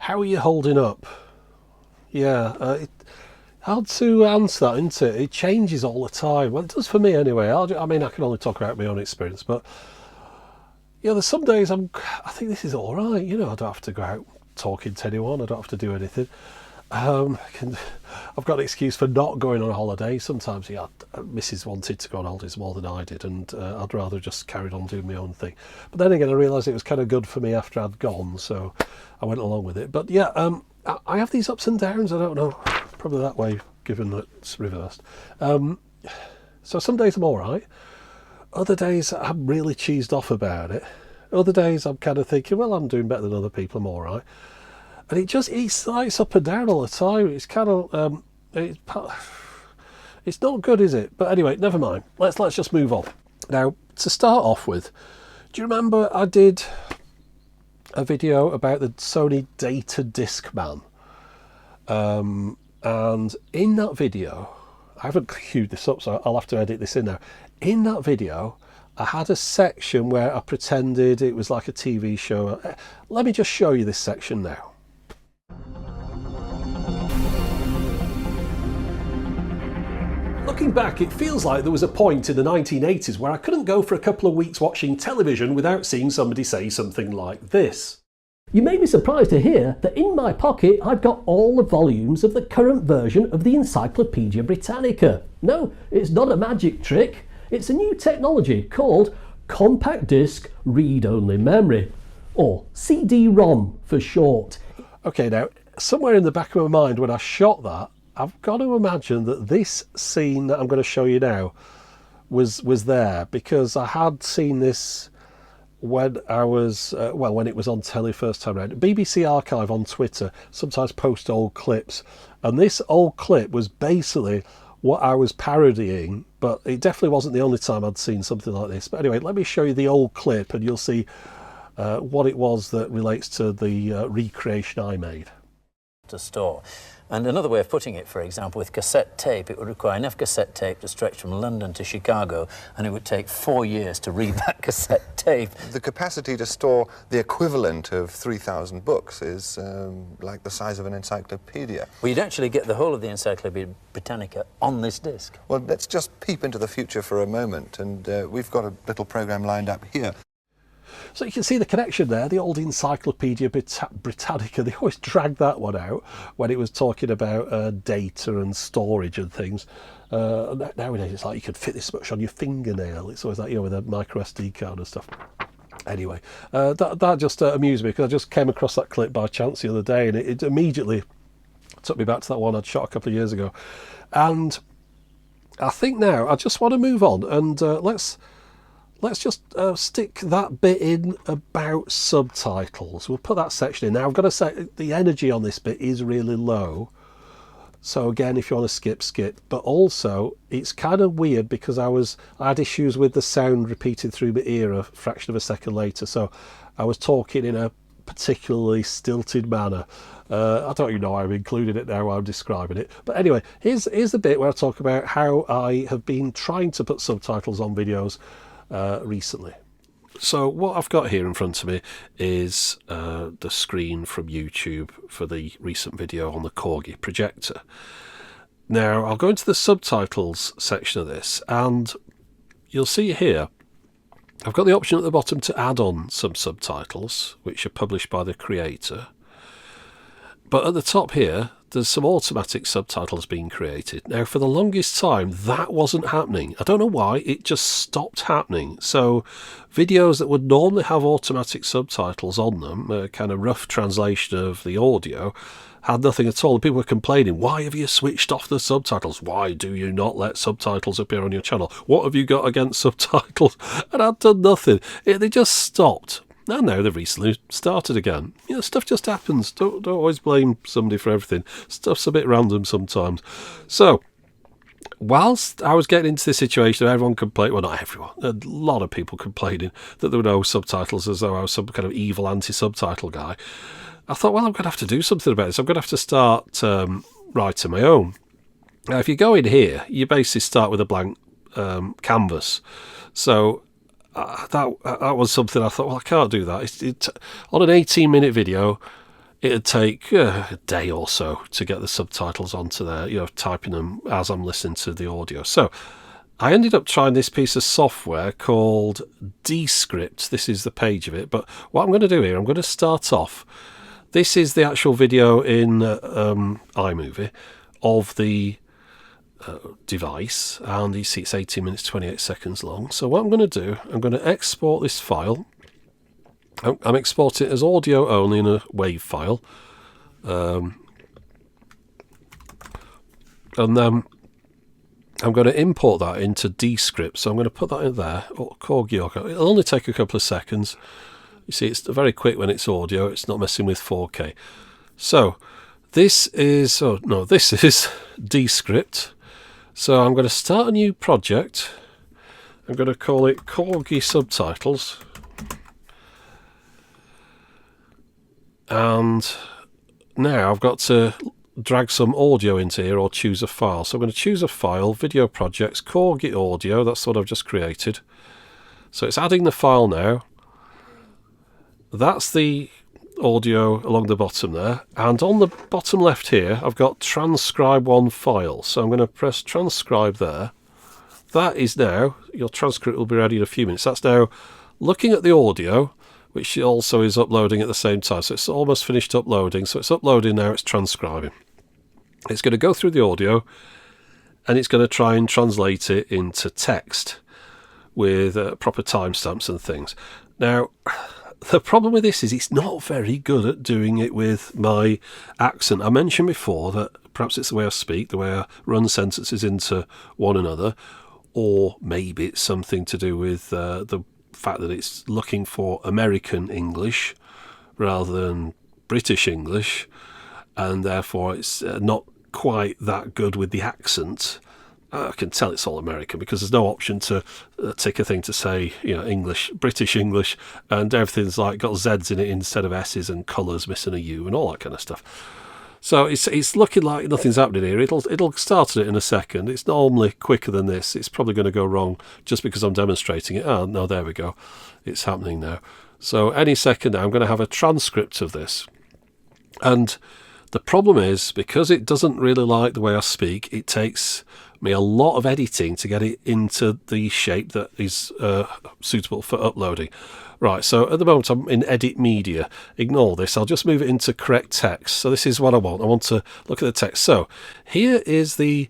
how are you holding up? Yeah, hard to answer that, isn't it? It changes all the time. Well, it does for me anyway. I mean, I can only talk about my own experience, but there's some days I think this is all right. I don't have to go out talking to anyone. I don't have to do anything. I've got an excuse for not going on a holiday. Sometimes, Mrs. wanted to go on holidays more than I did, and I'd rather just carried on doing my own thing. But then again, I realised it was kind of good for me after I'd gone, so I went along with it. But yeah, I have these ups and downs. I don't know, probably that way, given that it's reversed. So some days I'm all right. Other days I'm really cheesed off about it. Other days I'm kind of thinking, well, I'm doing better than other people. I'm all right. And it's up and down all the time. It's kind of, it's not good, is it? But anyway, never mind. Let's just move on. Now, to start off with, do you remember I did a video about the Sony Data Discman? And in that video, I haven't queued this up, so I'll have to edit this in now. In that video, I had a section where I pretended it was like a TV show. Let me just show you this section now. Looking back, it feels like there was a point in the 1980s where I couldn't go for a couple of weeks watching television without seeing somebody say something like this. You may be surprised to hear that in my pocket I've got all the volumes of the current version of the Encyclopedia Britannica. No, it's not a magic trick. It's a new technology called Compact Disc Read-Only Memory, or CD-ROM for short. Okay, now, somewhere in the back of my mind when I shot that, I've got to imagine that this scene that I'm going to show you now was there, because I had seen this when I was, when it was on telly first time around. BBC Archive on Twitter sometimes post old clips, and this old clip was basically what I was parodying, but it definitely wasn't the only time I'd seen something like this. But anyway, let me show you the old clip and you'll see what it was that relates to the recreation I made. To store. And another way of putting it, for example, with cassette tape, it would require enough cassette tape to stretch from London to Chicago, and it would take 4 years to read that cassette tape. The capacity to store the equivalent of 3,000 books is like the size of an encyclopedia. Well, you'd actually get the whole of the Encyclopedia Britannica on this disc. Well, let's just peep into the future for a moment, and we've got a little program lined up here. So you can see the connection there, the old Encyclopedia Britannica. They always dragged that one out when it was talking about data and storage and things. Nowadays it's like you could fit this much on your fingernail. It's always like, with a micro SD card and stuff. Anyway, that just amused me, because I just came across that clip by chance the other day, and it immediately took me back to that one I'd shot a couple of years ago. And I think now I just want to move on, and let's just stick that bit in about subtitles. We'll put that section in. Now, I've got to say, the energy on this bit is really low. So again, if you want to skip. But also, it's kind of weird because I had issues with the sound repeating through my ear a fraction of a second later. So I was talking in a particularly stilted manner. I don't even know why I'm including it now while I'm describing it. But anyway, here's the bit where I talk about how I have been trying to put subtitles on videos recently. So what I've got here in front of me is the screen from YouTube for the recent video on the Corgi projector. Now I'll go into the subtitles section of this, and you'll see here I've got the option at the bottom to add on some subtitles which are published by the creator, but at the top here there's some automatic subtitles being created. Now, for the longest time, that wasn't happening. I don't know why, it just stopped happening. So videos that would normally have automatic subtitles on them, a kind of rough translation of the audio, had nothing at all. People were complaining, why have you switched off the subtitles? Why do you not let subtitles appear on your channel? What have you got against subtitles? And I'd done nothing. They just stopped. And now they've recently started again. Stuff just happens. Don't always blame somebody for everything. Stuff's a bit random sometimes. So, whilst I was getting into this situation of everyone complaining, well, not everyone, a lot of people complaining that there were no subtitles, as though I was some kind of evil anti-subtitle guy, I thought, well, I'm going to have to do something about this. I'm going to have to start writing my own. Now, if you go in here, you basically start with a blank canvas. So that was something I thought, well, I can't do that. On an 18-minute video, it'd take a day or so to get the subtitles onto there, you know, typing them as I'm listening to the audio. So I ended up trying this piece of software called Descript. This is the page of it. But what I'm going to do here, I'm going to start off. This is the actual video in iMovie of the device. And you see it's 18 minutes, 28 seconds long. So what I'm going to do, I'm going to export this file. I'm exporting it as audio only in a WAV file. And then I'm going to import that into Descript. So I'm going to put that in there. It'll only take a couple of seconds. You see, it's very quick when it's audio. It's not messing with 4K. So this is Descript. So I'm going to start a new project. I'm going to call it Corgi Subtitles. And now I've got to drag some audio into here or choose a file. So I'm going to choose a file, video projects, Corgi audio. That's what I've just created. So it's adding the file now. That's the audio along the bottom there. And on the bottom left here, I've got transcribe one file. So I'm going to press transcribe there. That is now, your transcript will be ready in a few minutes. That's now looking at the audio, which also is uploading at the same time. So it's almost finished uploading. So it's uploading now, it's transcribing. It's going to go through the audio and it's going to try and translate it into text with proper timestamps and things. Now, the problem with this is it's not very good at doing it with my accent. I mentioned before that perhaps it's the way I speak, the way I run sentences into one another, or maybe it's something to do with the fact that it's looking for American English rather than British English, and therefore it's not quite that good with the accent. I can tell it's all American because there's no option to tick a thing to say, you know, English, British English, and everything's like got Z's in it instead of S's and colours missing a U and all that kind of stuff. So it's looking like nothing's happening here. It'll start it in a second. It's normally quicker than this. It's probably going to go wrong just because I'm demonstrating it. Oh, no, there we go. It's happening now. So any second now, I'm going to have a transcript of this. And the problem is, because it doesn't really like the way I speak, it takes me a lot of editing to get it into the shape that is suitable for uploading. Right, so at the moment I'm in edit media. Ignore this, I'll just move it into correct text. So this is what I want. I want to look at the text. So here is the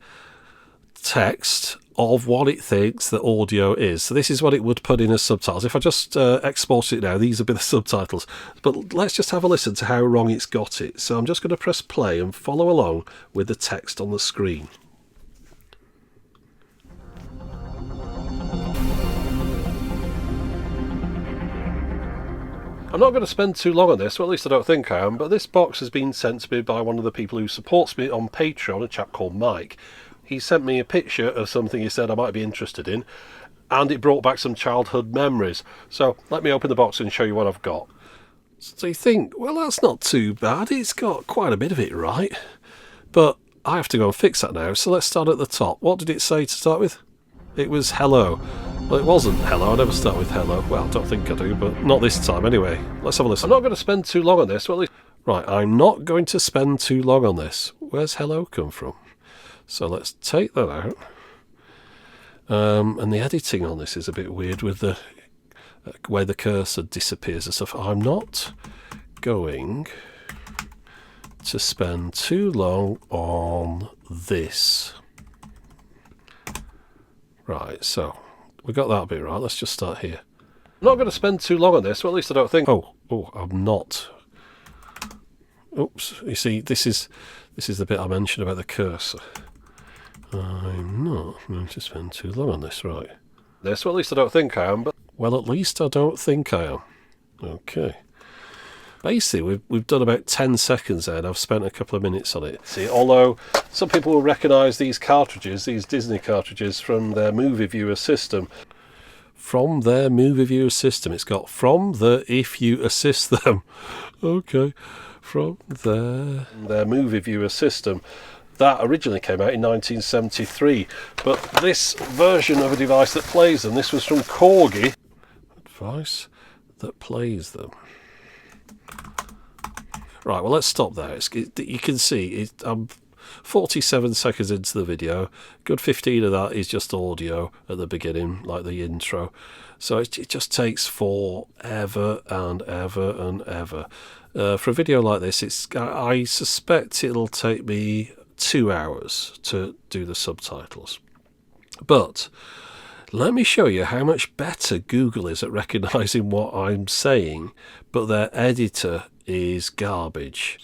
text of what it thinks the audio is. So this is what it would put in as subtitles. If I just export it now, these would be the subtitles. But let's just have a listen to how wrong it's got it. So I'm just going to press play and follow along with the text on the screen. I'm not going to spend too long on this, well, at least I don't think I am, but this box has been sent to me by one of the people who supports me on Patreon, a chap called Mike. He sent me a picture of something he said I might be interested in, and it brought back some childhood memories. So let me open the box and show you what I've got. So you think, well, that's not too bad. It's got quite a bit of it right. But I have to go and fix that now, so let's start at the top. What did it say to start with? It was hello. Well, it wasn't hello. I never start with hello. Well, I don't think I do, but not this time anyway. Let's have a listen. I'm not going to spend too long on this. Well, right, I'm not going to spend too long on this. Where's hello come from? So let's take that out. And the editing on this is a bit weird with the way the cursor disappears and stuff. I'm not going to spend too long on this. Right, so we got that bit right. Let's just start here. I'm not going to spend too long on this, well, at least I don't think. Oh, I'm not. Oops, you see, this is the bit I mentioned about the cursor. I'm not going to spend too long on this, right? This, well, at least I don't think I am, but well, at least I don't think I am. Okay. Basically, we've done about 10 seconds there, and I've spent a couple of minutes on it. See, although some people will recognise these cartridges, these Disney cartridges, from their movie viewer system. From their movie viewer system. It's got from the if you assist them. Okay. From their movie viewer system. That originally came out in 1973. But this version of a device that plays them, this was from Corgi. Device that plays them. Right, well, let's stop there. You can see I'm 47 seconds into the video. Good 15 of that is just audio at the beginning, like the intro. So it just takes forever and ever and ever. For a video like this, I suspect it'll take me 2 hours to do the subtitles. But let me show you how much better Google is at recognising what I'm saying, but their editor is garbage.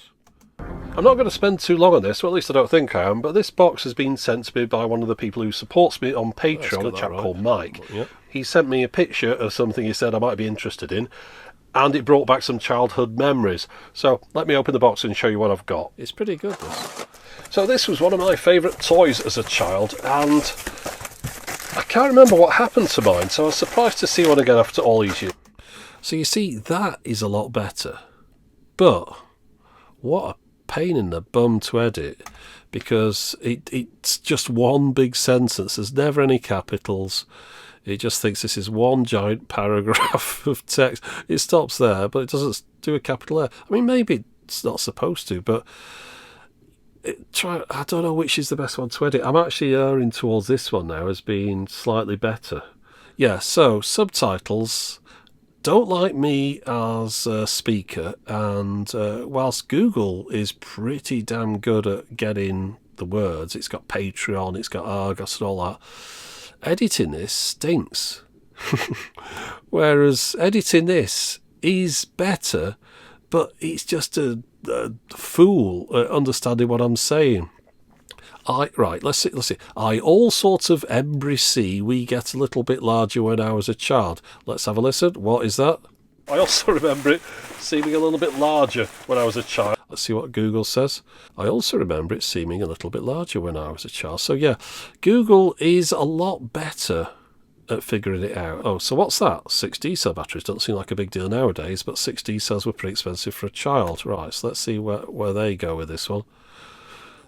I'm not going to spend too long on this, well, at least I don't think I am, but this box has been sent to me by one of the people who supports me on Patreon, a chap called Mike. Yep. He sent me a picture of something he said I might be interested in, and it brought back some childhood memories. So let me open the box and show you what I've got. It's pretty good, this. So this was one of my favourite toys as a child, and I can't remember what happened to mine, so I was surprised to see one again after all these years. So you see, that is a lot better. But what a pain in the bum to edit, because it's just one big sentence. There's never any capitals. It just thinks this is one giant paragraph of text. It stops there, but it doesn't do a capital R. I mean, maybe it's not supposed to, but I don't know which is the best one to edit. I'm actually erring towards this one now as being slightly better. Yeah, so subtitles don't like me as a speaker, and whilst Google is pretty damn good at getting the words, it's got Patreon, it's got Argos and all that, editing this stinks. Whereas editing this is better, but it's just a fool at understanding what I'm saying. Let's see. I all sorts of embry see we get a little bit larger when I was a child. Let's have a listen. What is that? I also remember it seeming a little bit larger when I was a child. Let's see what Google says. I also remember it seeming a little bit larger when I was a child. So yeah, Google is a lot better at figuring it out. Oh, so what's that? 6D cell batteries. Doesn't seem like a big deal nowadays, but 6D cells were pretty expensive for a child. Right, so let's see where they go with this one,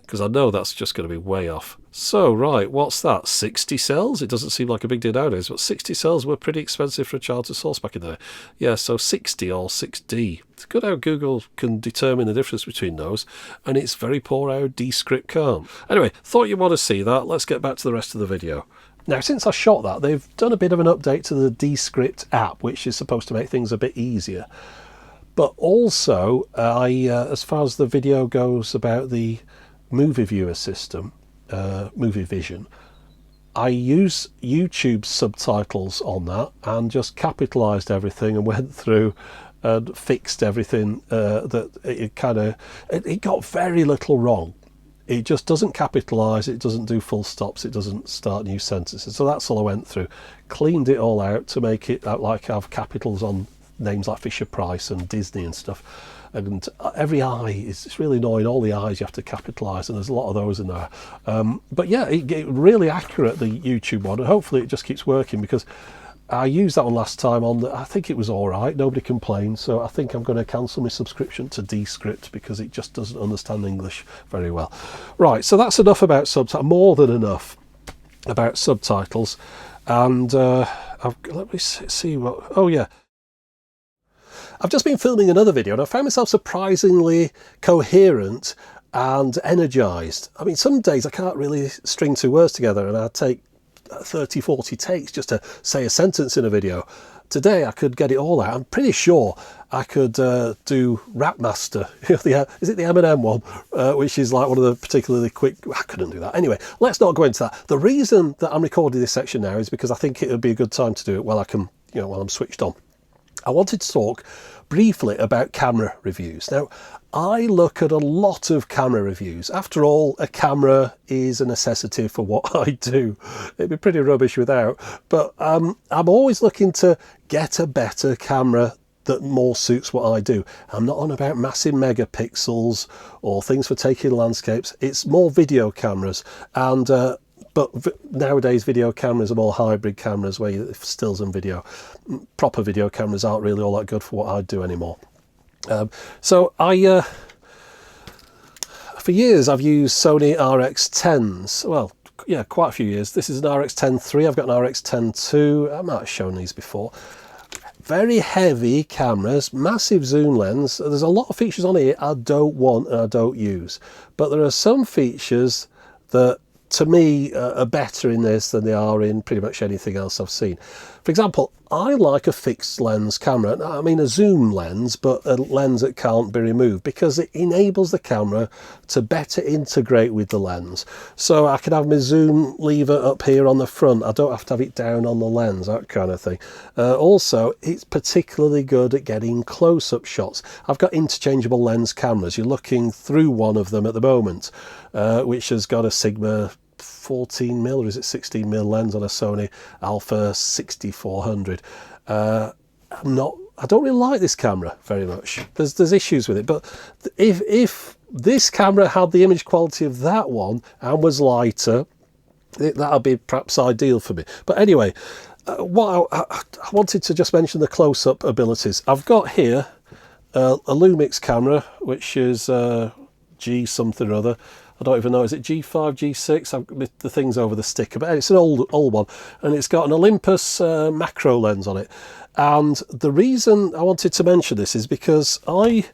because I know that's just going to be way off. So, right, what's that? 60 cells? It doesn't seem like a big deal nowadays, but 60 cells were pretty expensive for a child to source back in the day. Yeah, so 60 or 6D. It's good how Google can determine the difference between those, and it's very poor how Descript can't. Anyway, thought you'd want to see that. Let's get back to the rest of the video. Now, since I shot that, they've done a bit of an update to the Descript app, which is supposed to make things a bit easier. But also, as far as the video goes about the movie viewer system, Movie Vision, I use YouTube subtitles on that and just capitalized everything and went through and fixed everything that it got very little wrong. It just doesn't capitalize, it doesn't do full stops, it doesn't start new sentences. So that's all I went through. Cleaned it all out to make it like have capitals on names like Fisher Price and Disney and stuff. And every I it's really annoying. All the I's you have to capitalise, and there's a lot of those in there. But yeah, it really accurate, the YouTube one, and hopefully it just keeps working, because I used that one last time I think it was all right. Nobody complained, so I think I'm going to cancel my subscription to Descript because it just doesn't understand English very well. Right, so that's enough about subtitles. More than enough about subtitles. And let me see what. Oh yeah. I've just been filming another video and I found myself surprisingly coherent and energised. I mean, some days I can't really string two words together and I take 30, 40 takes just to say a sentence in a video. Today I could get it all out. I'm pretty sure I could do Rap Master. Is it the Eminem one? Which is like one of the particularly quick. I couldn't do that. Anyway, let's not go into that. The reason that I'm recording this section now is because I think it would be a good time to do it while while I'm switched on. I wanted to talk briefly about camera reviews. Now, I look at a lot of camera reviews. After all, a camera is a necessity for what I do. It'd be pretty rubbish without. But I'm always looking to get a better camera that more suits what I do. I'm not on about massive megapixels or things for taking landscapes. It's more video cameras. And but nowadays video cameras are more hybrid cameras where you stills and video. Proper video cameras aren't really all that good for what I do anymore. So I, for years I've used Sony RX10s. Well, yeah, quite a few years. This is an RX10 III. I've got an RX10 II. I might have shown these before. very heavy cameras, massive zoom lens. There's a lot of features on here I don't want and I don't use, but there are some features that to me are better in this than they are in pretty much anything else I've seen. For example, I like a fixed lens camera. I mean a zoom lens, but a lens that can't be removed, because it enables the camera to better integrate with the lens. So I can have my zoom lever up here on the front. I don't have to have it down on the lens, that kind of thing. Also, it's particularly good at getting close-up shots. I've got interchangeable lens cameras. You're looking through one of them at the moment, which has got a Sigma 14mm, or is it 16mm lens on a Sony Alpha 6400. I don't really like this camera very much. There's issues with it, but if this camera had the image quality of that one and was lighter, that would be perhaps ideal for me. But anyway, what I wanted to just mention the close-up abilities. I've got here a Lumix camera, which is G something or other. I don't even know, is it G5, G6? The thing's over the sticker, but it's an old one, and it's got an Olympus macro lens on it. And the reason I wanted to mention this is because I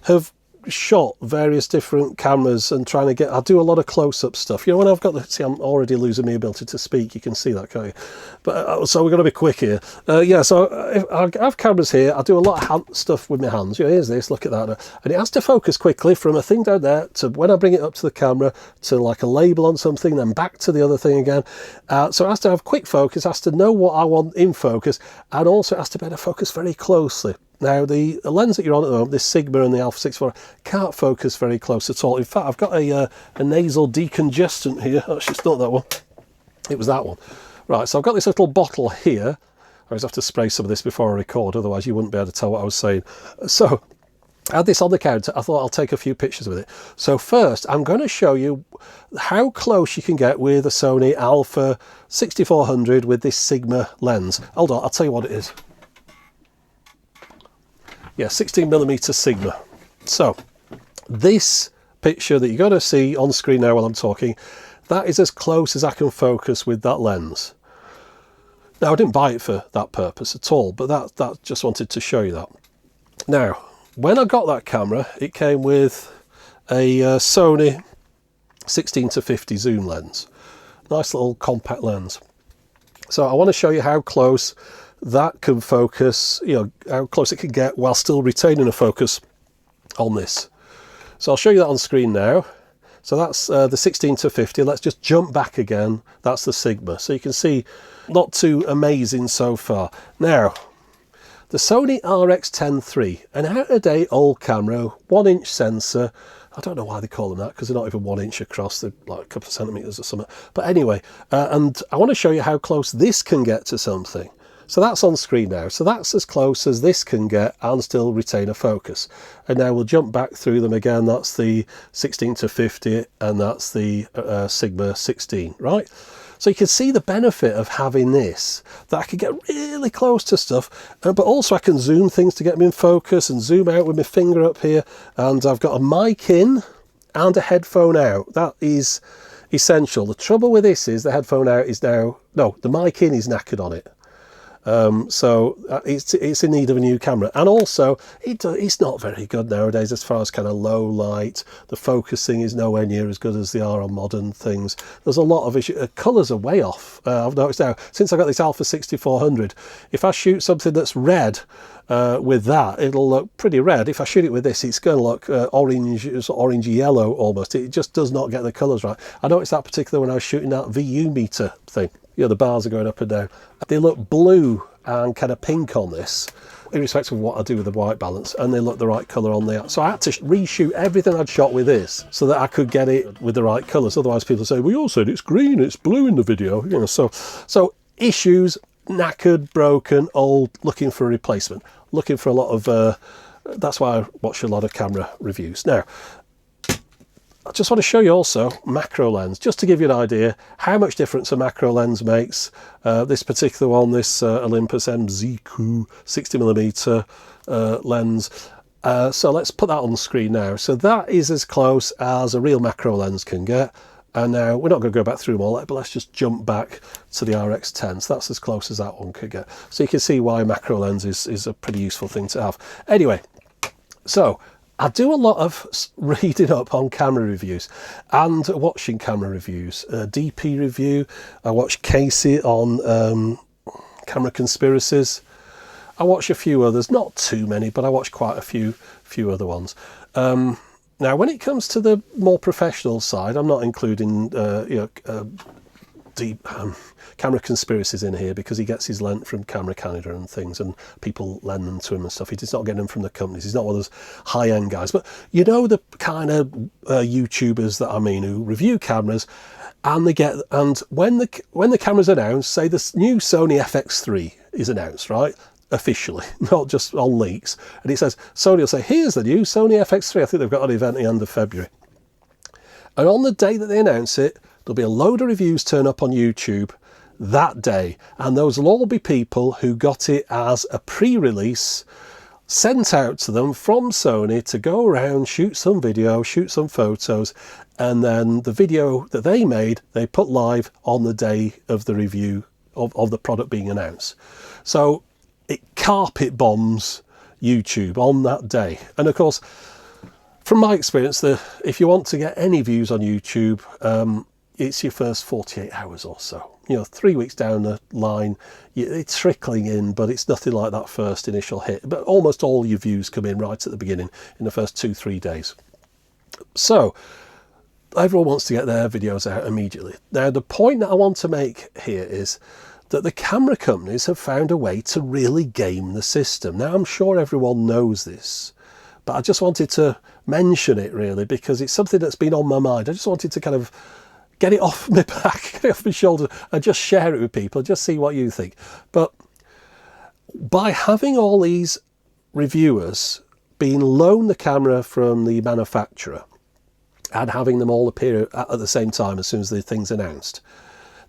have shot various different cameras and trying to get, I do a lot of close-up stuff. You know, when I've got the, see, I'm already losing my ability to speak, you can see that, can't you? But so we're going to be quick here. Yeah, so if I have cameras here, I do a lot of stuff with my hands. You know, here's this, look at that, and it has to focus quickly from a thing down there to when I bring it up to the camera to like a label on something, then back to the other thing again. So it has to have quick focus, has to know what I want in focus, and also it has to be able to focus very closely. Now, the lens that you're on at the moment, this Sigma and the Alpha 64, can't focus very close at all. In fact, I've got a nasal decongestant here. Actually, it's not that one. It was that one. Right, so I've got this little bottle here. I always have to spray some of this before I record, otherwise you wouldn't be able to tell what I was saying. So, I had this on the counter. I thought I'll take a few pictures with it. So first, I'm going to show you how close you can get with a Sony Alpha 6400 with this Sigma lens. Hold on, I'll tell you what it is. Yeah, 16mm Sigma. So this picture that you're going to see on screen now while I'm talking, that is as close as I can focus with that lens. Now, I didn't buy it for that purpose at all, but that just wanted to show you that. Now, when I got that camera, it came with a Sony 16-50 zoom lens. Nice little compact lens. So I want to show you how close that can focus, you know, how close it can get while still retaining a focus on this. So I'll show you that on screen now. So that's the 16-50. Let's just jump back again. That's the Sigma. So you can see not too amazing so far. Now, the Sony RX10 III, an out-of-date old camera, 1-inch sensor. I don't know why they call them that, because they're not even 1 inch across, they're like a couple of centimetres or something. But anyway, and I want to show you how close this can get to something. So that's on screen now. So that's as close as this can get and still retain a focus. And now we'll jump back through them again. That's the 16-50 and that's the Sigma 16, right? So you can see the benefit of having this, that I can get really close to stuff, but also I can zoom things to get me in focus and zoom out with my finger up here. And I've got a mic in and a headphone out. That is essential. The trouble with this is the headphone out is now, no, the mic in is knackered on it. So it's in need of a new camera, and also it's not very good nowadays as far as kind of low light. The focusing is nowhere near as good as they are on modern things. There's a lot of issues. Colours are way off. I've noticed now since I got this Alpha 6400, if I shoot something that's red with that, it'll look pretty red. If I shoot it with this, it's going to look orange yellow almost. It just does not get the colours right. I noticed that particularly when I was shooting that VU meter thing. You know, the bars are going up and down. They look blue and kind of pink on this, irrespective of what I do with the white balance, and they look the right colour on the. So I had to reshoot everything I'd shot with this so that I could get it with the right colours. Otherwise, people say, "Well, you all said it's green, it's blue in the video." You know, so issues, knackered, broken, old, looking for a replacement, looking for a lot of. That's why I watch a lot of camera reviews now. I just want to show you also macro lens, just to give you an idea how much difference a macro lens makes. This particular one, this Olympus MZQ 60mm lens. So let's put that on the screen now. So that is as close as a real macro lens can get. And now we're not going to go back through them all, but let's just jump back to the RX10. So that's as close as that one could get. So you can see why macro lens is a pretty useful thing to have. Anyway, so I do a lot of reading up on camera reviews and watching camera reviews. DP review, I watch Casey on camera conspiracies. I watch a few others, not too many, but I watch quite a few other ones. Now, when it comes to the more professional side, I'm not including deep camera conspiracies in here, because he gets his lens from Camera Canada and things, and people lend them to him and stuff. He's not getting them from the companies. He's not one of those high-end guys. But you know the kind of YouTubers that I mean, who review cameras, and when the camera's announced, say the new Sony FX3 is announced, right? Officially, not just on leaks, and it says, Sony will say, here's the new Sony FX3. I think they've got an event at the end of February, and on the day that they announce it, there'll be a load of reviews turn up on YouTube that day, and those will all be people who got it as a pre-release sent out to them from Sony to go around, shoot some video, shoot some photos, and then the video that they made, they put live on the day of the review of the product being announced. So it carpet bombs YouTube on that day. And of course, from my experience, if you want to get any views on YouTube, it's your first 48 hours or so. 3 weeks down the line, it's trickling in, but it's nothing like that first initial hit. But almost all your views come in right at the beginning, in the first 2-3 days. So everyone wants to get their videos out immediately. Now, the point that I want to make here is that the camera companies have found a way to really game the system. Now, I'm sure everyone knows this, but I just wanted to mention it really, because it's something that's been on my mind. I just wanted to kind of get it off my back, get it off my shoulders, and just share it with people, just see what you think. But by having all these reviewers being loaned the camera from the manufacturer and having them all appear at the same time as soon as the thing's announced,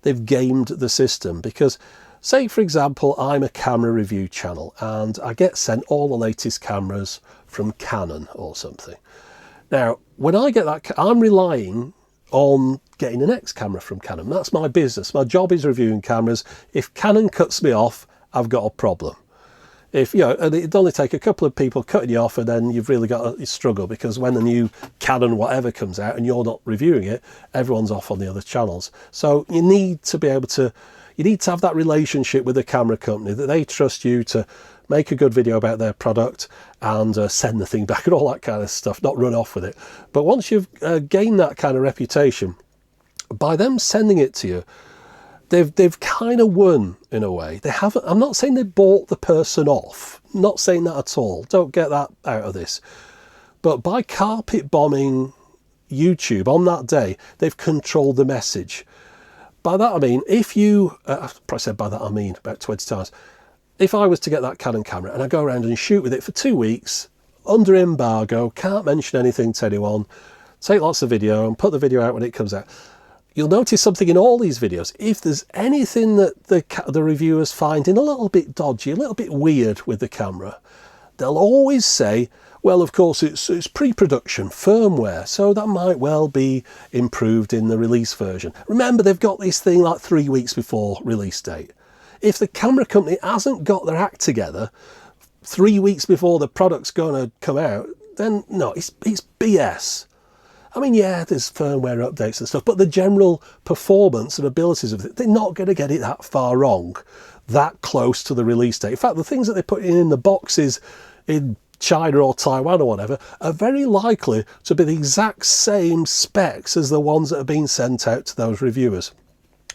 they've gamed the system. Because say, for example, I'm a camera review channel and I get sent all the latest cameras from Canon or something. Now, when I get that, I'm relying on getting the next camera from Canon. That's my business. My job is reviewing cameras. If Canon cuts me off, I've got a problem. And it'd only take a couple of people cutting you off, and then you've really got a struggle, because when the new Canon whatever comes out and you're not reviewing it, everyone's off on the other channels. So you need to be able to, you need to have that relationship with the camera company, that they trust you to make a good video about their product and send the thing back and all that kind of stuff, not run off with it. But once you've gained that kind of reputation, by them sending it to you, they've kind of won in a way. They haven't. I'm not saying they bought the person off. I'm not saying that at all. Don't get that out of this. But by carpet bombing YouTube on that day, they've controlled the message. By that I mean, if you, I've probably said by that I mean about 20 times. If I was to get that Canon camera and I go around and shoot with it for 2 weeks, under embargo, can't mention anything to anyone, take lots of video and put the video out when it comes out, you'll notice something in all these videos. If there's anything that the reviewers find a little bit dodgy, a little bit weird with the camera, they'll always say, well, of course, it's pre-production firmware, so that might well be improved in the release version. Remember, they've got this thing like 3 weeks before release date. If the camera company hasn't got their act together 3 weeks before the product's going to come out, then no, it's BS. I mean, yeah, there's firmware updates and stuff, but the general performance and abilities of it, they're not going to get it that far wrong, that close to the release date. In fact, the things that they put in the boxes in China or Taiwan or whatever are very likely to be the exact same specs as the ones that are being sent out to those reviewers.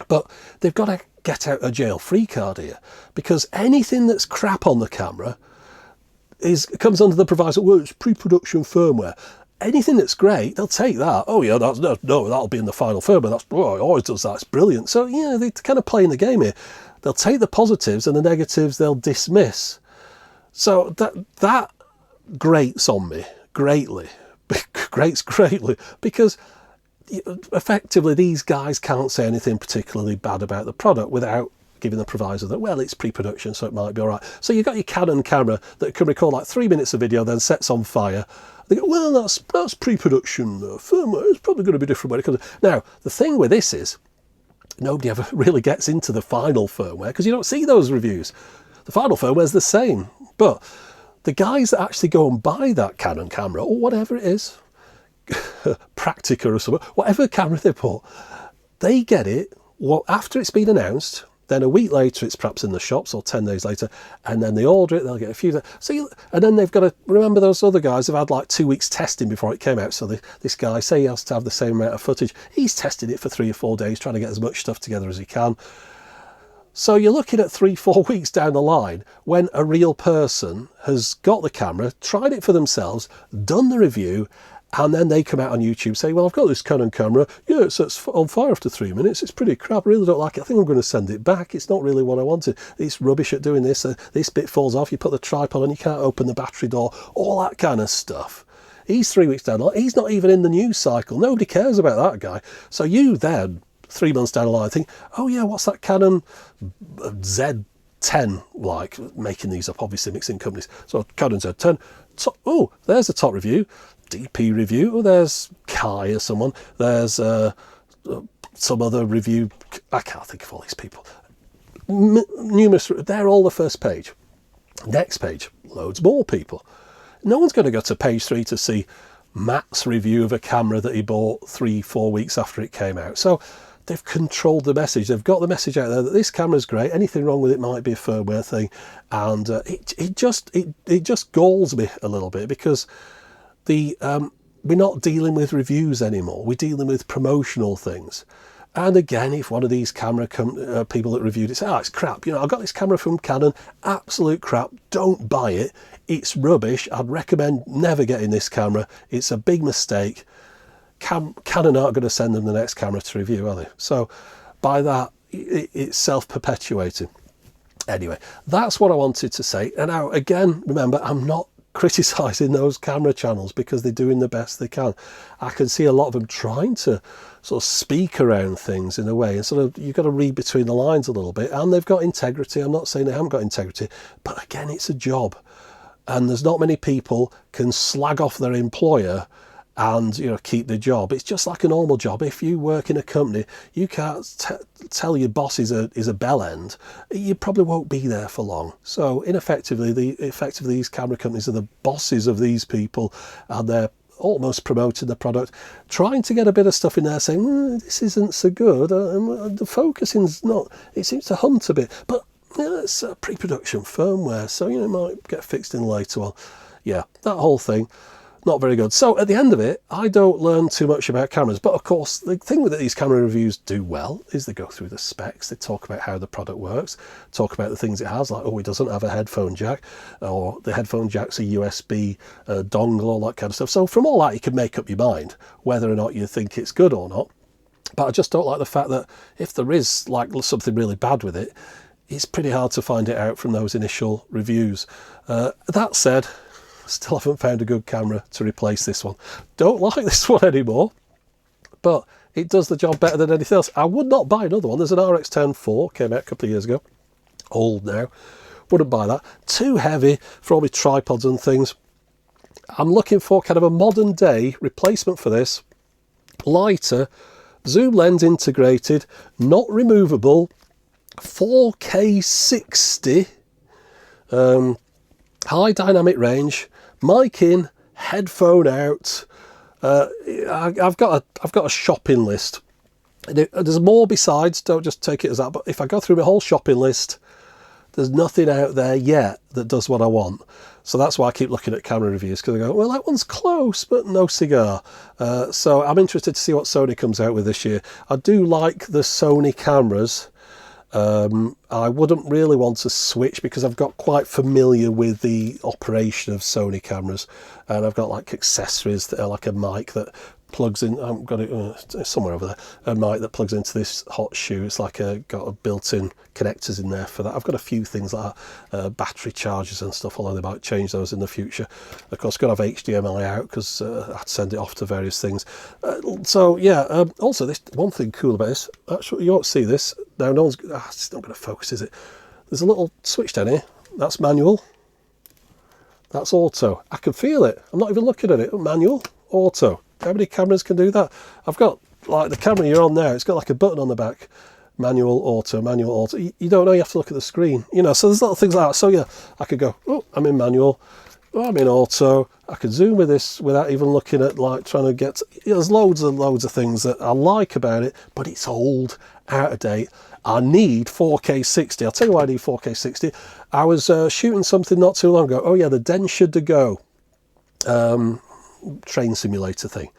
But they've got to get out a jail free card here, because anything that's crap on the camera comes under the proviso, well, it's pre-production firmware. Anything that's great, they'll take that. Oh yeah, that'll be in the final firmware. It always does that. It's brilliant. So yeah, they're kind of playing the game here. They'll take the positives and the negatives they'll dismiss. So that grates on me greatly. Grates greatly, because effectively these guys can't say anything particularly bad about the product without giving the proviso that, well, it's pre-production, so it might be all right. So you've got your Canon camera that can record like 3 minutes of video, then sets on fire, They go, well, that's pre-production firmware. It's probably going to be different when it comes. Now, the thing with this is, nobody ever really gets into the final firmware because you don't see those reviews. The final firmware is the same, but the guys that actually go and buy that Canon camera or whatever it is, Practica or something, whatever camera they put, they get it after it's been announced. Then a week later, it's perhaps in the shops, or 10 days later, and then they order it. They'll get a few. And then they've got to remember those other guys have had like 2 weeks testing before it came out. So this guy, say he has to have the same amount of footage, he's tested it for 3 or 4 days, trying to get as much stuff together as he can. So you're looking at 3-4 weeks down the line when a real person has got the camera, tried it for themselves, done the review, and then they come out on YouTube saying, well, I've got this Canon camera. Yeah, it sets on fire after 3 minutes. It's pretty crap. I really don't like it. I think I'm going to send it back. It's not really what I wanted. It's rubbish at doing this. This bit falls off. You put the tripod on, you can't open the battery door. All that kind of stuff. He's 3 weeks down the line. He's not even in the news cycle. Nobody cares about that guy. So you then, 3 months down the line, think, oh yeah, what's that Canon Z10 like? Making these up, obviously mixing companies. So Canon Z10. Oh, there's a top review. DP review. Oh, there's Kai or someone. There's some other review. I can't think of all these people. Numerous. They're all the first page. Next page, loads more people. No one's going to go to page 3 to see Matt's review of a camera that he bought 3-4 weeks after it came out. So they've controlled the message. They've got the message out there that this camera's great. Anything wrong with it might be a firmware thing, and it just galls me a little bit because we're not dealing with reviews anymore. We're dealing with promotional things. And again, if one of these camera people that reviewed it say, oh, it's crap, I got this camera from Canon, absolute crap, don't buy it, it's rubbish, I'd recommend never getting this camera, it's a big mistake. Canon aren't going to send them the next camera to review, are they? So by that, it's self-perpetuating. Anyway, that's what I wanted to say. And now, again, remember, I'm not criticising those camera channels because they're doing the best they can. I can see a lot of them trying to sort of speak around things in a way, and sort of you've got to read between the lines a little bit, and they've got integrity. I'm not saying they haven't got integrity, but again, it's a job, and there's not many people can slag off their employer and keep the job. It's just like a normal job. If you work in a company, you can't tell your boss is a bell end. You probably won't be there for long. So effectively these camera companies are the bosses of these people, and they're almost promoting the product, trying to get a bit of stuff in there saying this isn't so good, the focusing's not, it seems to hunt a bit, but it's a pre-production firmware, so it might get fixed in later. Well, yeah, that whole thing, not very good. So at the end of it, I don't learn too much about cameras, but of course the thing that these camera reviews do well is they go through the specs, they talk about how the product works, talk about the things it has, like, oh, it doesn't have a headphone jack, or the headphone jack's a USB dongle, all that kind of stuff. So from all that, you can make up your mind whether or not you think it's good or not. But I just don't like the fact that if there is like something really bad with it, it's pretty hard to find it out from those initial reviews. That said, still haven't found a good camera to replace this one. Don't like this one anymore, but it does the job better than anything else. I would not buy another one. There's an RX-10 IV, came out a couple of years ago. Old now. Wouldn't buy that. Too heavy for all my tripods and things. I'm looking for kind of a modern day replacement for this. Lighter, zoom lens integrated, not removable, 4K 60, high dynamic range, mic in, headphone out. I've got a shopping list. There's more besides, don't just take it as that, but if I go through my whole shopping list, there's nothing out there yet that does what I want. So that's why I keep looking at camera reviews, because I go, well, that one's close, but no cigar. So I'm interested to see what Sony comes out with this year. I do like the Sony cameras. I wouldn't really want to switch because I've got quite familiar with the operation of Sony cameras, and I've got like accessories that are like a mic that plugs in. I've got it somewhere over there. A mic that plugs into this hot shoe. It's like got a built-in connectors in there for that. I've got a few things like that, battery chargers and stuff, although they might change those in the future. Of course, got to have HDMI out because I'd send it off to various things. So yeah. Also, this one thing cool about this. Actually, you won't see this now. No one's. It's not going to focus, is it? There's a little switch down here. That's manual. That's auto. I can feel it. I'm not even looking at it. Manual, auto. How many cameras can do that? I've got, like, the camera you're on now, it's got like a button on the back. Manual, auto, manual, auto. You don't know, you have to look at the screen. You know, so there's little things like that. So yeah, I could go, oh, I'm in manual. Oh, I'm in auto. I could zoom with this without even looking at, like, trying to get... There's loads and loads of things that I like about it, but it's old, out of date. I need 4K 60. I'll tell you why I need 4K 60. I was shooting something not too long ago. Oh yeah, the Densher to Go train simulator thing.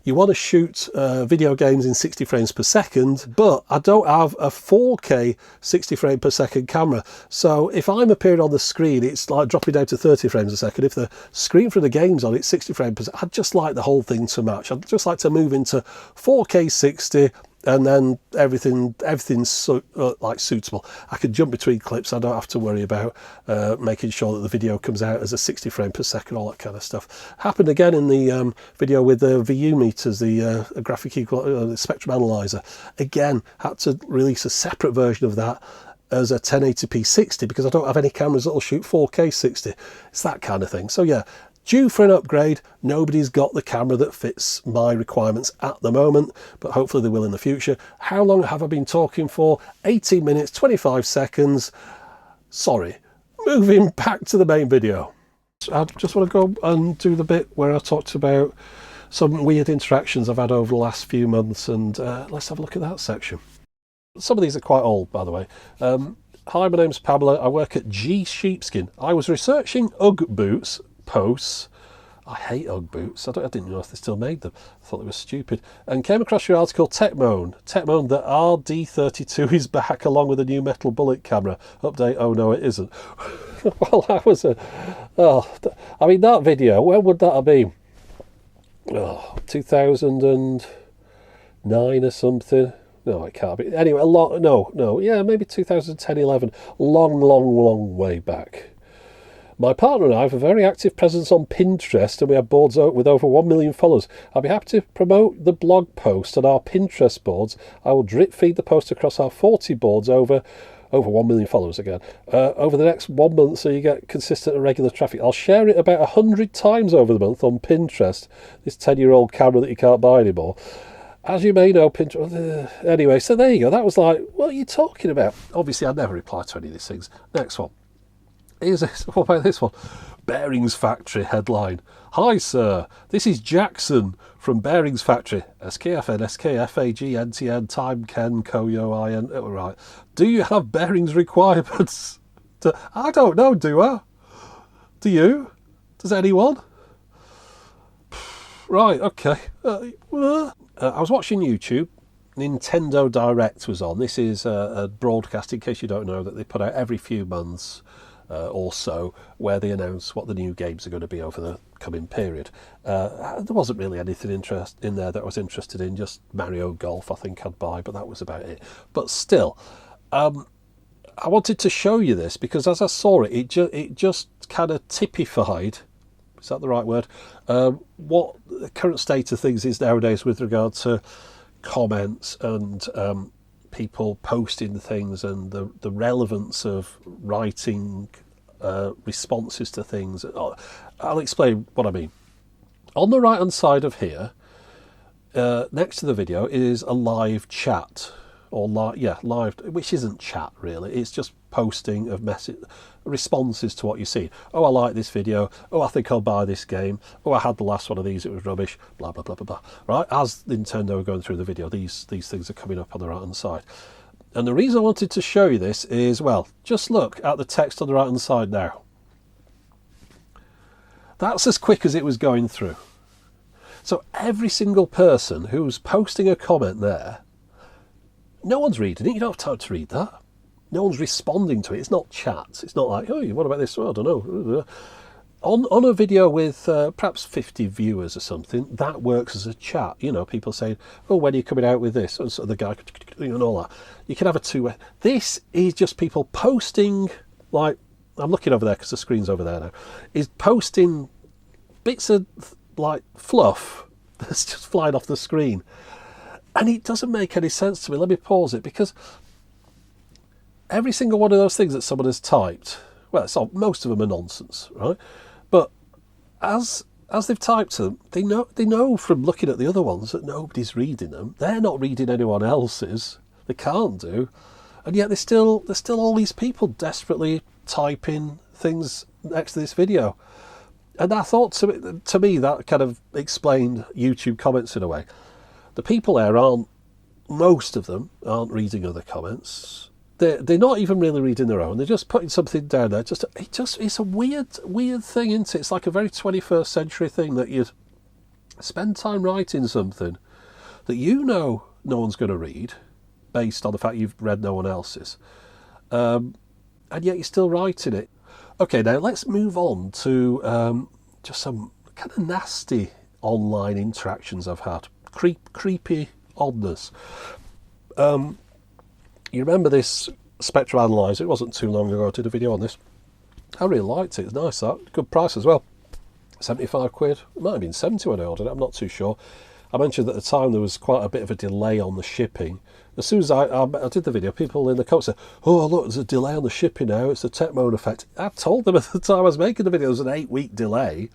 You want to shoot video games in 60 frames per second, but I don't have a 4K 60 frame per second camera. So if I'm appearing on the screen, it's like dropping down to 30 frames a second. If the screen for the game's on, it's 60 frames per second. I'd just like the whole thing to match. I'd just like to move into 4K 60, and then everything's like suitable. I can jump between clips. I don't have to worry about making sure that the video comes out as a 60 frame per second, all that kind of stuff. Happened again in the video with the VU meters, the graphic the spectrum analyzer. Again, had to release a separate version of that as a 1080p 60 because I don't have any cameras that will shoot 4K 60. It's that kind of thing. So yeah, due for an upgrade. Nobody's got the camera that fits my requirements at the moment, but hopefully they will in the future. How long have I been talking for? 18 minutes, 25 seconds. Sorry. Moving back to the main video. I just want to go and do the bit where I talked about some weird interactions I've had over the last few months, and let's have a look at that section. Some of these are quite old, by the way. Hi, my name's Pamela. I work at G Sheepskin. I was researching Ugg boots posts. I hate Ugg boots. I didn't know if they still made them. I thought they were stupid. And came across your article, Techmoan that RD32 is back along with a new metal bullet camera. Update, oh no it isn't. Well, that was I mean, that video, when would that have been? 2009 or something. No, it can't be. Anyway, yeah, maybe 2010, 11. Long way back. My partner and I have a very active presence on Pinterest, and we have boards with over 1 million followers. I'll be happy to promote the blog post on our Pinterest boards. I will drip feed the post across our 40 boards over 1 million followers again, over the next 1 month, so you get consistent and regular traffic. I'll share it about 100 times over the month on Pinterest, this 10-year-old camera that you can't buy anymore. As you may know, Pinterest... anyway, so there you go. That was like, what are you talking about? Obviously, I never reply to any of these things. Next one. What about this one? Bearings Factory headline. Hi, sir. This is Jackson from Bearings Factory. SKFN, SKFAG, NTN, Time, Ken, Koyo, IN. Oh, right. Do you have bearings requirements? I don't know, do I? Do you? Does anyone? Right, okay. I was watching YouTube. Nintendo Direct was on. This is a broadcast, in case you don't know, that they put out every few months or so, where they announce what the new games are going to be over the coming period. There wasn't really anything in there that I was interested in, just Mario Golf I think I'd buy, but that was about it. But still, I wanted to show you this because as I saw it, it just kind of typified, is that the right word, what the current state of things is nowadays with regard to comments and people posting things and the relevance of writing responses to things. I'll explain what I mean. On the right hand side of here, next to the video is a live chat, or live, which isn't chat really, it's just posting of responses to what you see. Oh, I like this video. Oh, I think I'll buy this game. Oh, I had the last one of these, it was rubbish, blah blah blah blah blah. Right, as Nintendo are going through the video, these things are coming up on the right hand side. And the reason I wanted to show you this is, well, just look at the text on the right hand side now. That's as quick as it was going through. So every single person who's posting a comment there, no one's reading it. You don't have time to read that. No one's responding to it. It's not chat. It's not like, oh, what about this? Oh, I don't know. On a video with perhaps 50 viewers or something, that works as a chat. You know, people saying, oh, when are you coming out with this? And so the guy, and all that. You can have a two-way. This is just people posting, like, I'm looking over there because the screen's over there now, is posting bits of, like, fluff that's just flying off the screen. And it doesn't make any sense to me. Let me pause it, because every single one of those things that someone has typed, well, most of them are nonsense, right? as they've typed them, they know from looking at the other ones that nobody's reading them. They're not reading anyone else's. They can't do, and yet there's still all these people desperately typing things next to this video. And I thought to me that kind of explained YouTube comments in a way. The people there most of them aren't reading other comments. They're not even really reading their own. They're just putting something down there. It's a weird thing, isn't it? It's like a very 21st century thing that you spend time writing something that no one's going to read, based on the fact you've read no one else's, and yet you're still writing it. Okay, now let's move on to just some kind of nasty online interactions I've had. Creepy oddness. You remember this spectrum analyzer? It wasn't too long ago I did a video on this. I really liked it. It's nice, that. Good price as well. 75 quid. It might have been 70 when I ordered it. I'm not too sure. I mentioned at the time there was quite a bit of a delay on the shipping. As soon as I did the video, people in the comments said, "Oh, look, there's a delay on the shipping now. It's the Techmoan effect." I told them at the time I was making the video, there was an 8-week delay.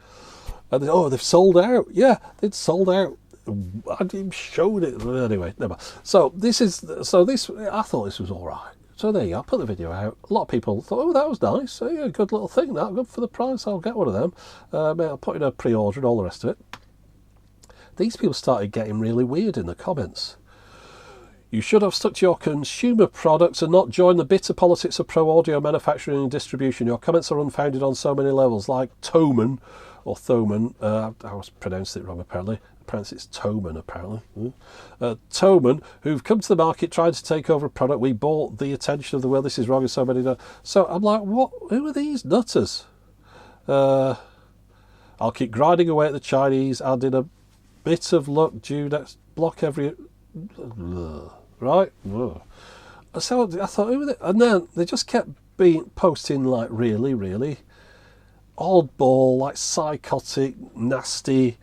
And they've sold out. Yeah, they'd sold out. I hadn't even showed it. Anyway, never mind. So I thought this was all right. So there you go. I put the video out. A lot of people thought, "Oh, that was nice. Yeah, good little thing. That good for the price. I'll get one of them. I'll put in a pre-order and all the rest of it." These people started getting really weird in the comments. "You should have stuck to your consumer products and not join the bitter politics of pro-audio manufacturing and distribution. Your comments are unfounded on so many levels," like Thoman, or Thoman. I was pronouncing it wrong apparently. Apparently it's Thoman apparently. Thoman, who've come to the market trying to take over a product. "We bought the attention of the world. This is wrong," and so many. So I'm like, what? Who are these nutters? "I'll keep grinding away at the Chinese and in a bit of luck due next block every..." Right? So I thought, who are they? And then they just kept posting like really, really oddball, like psychotic, nasty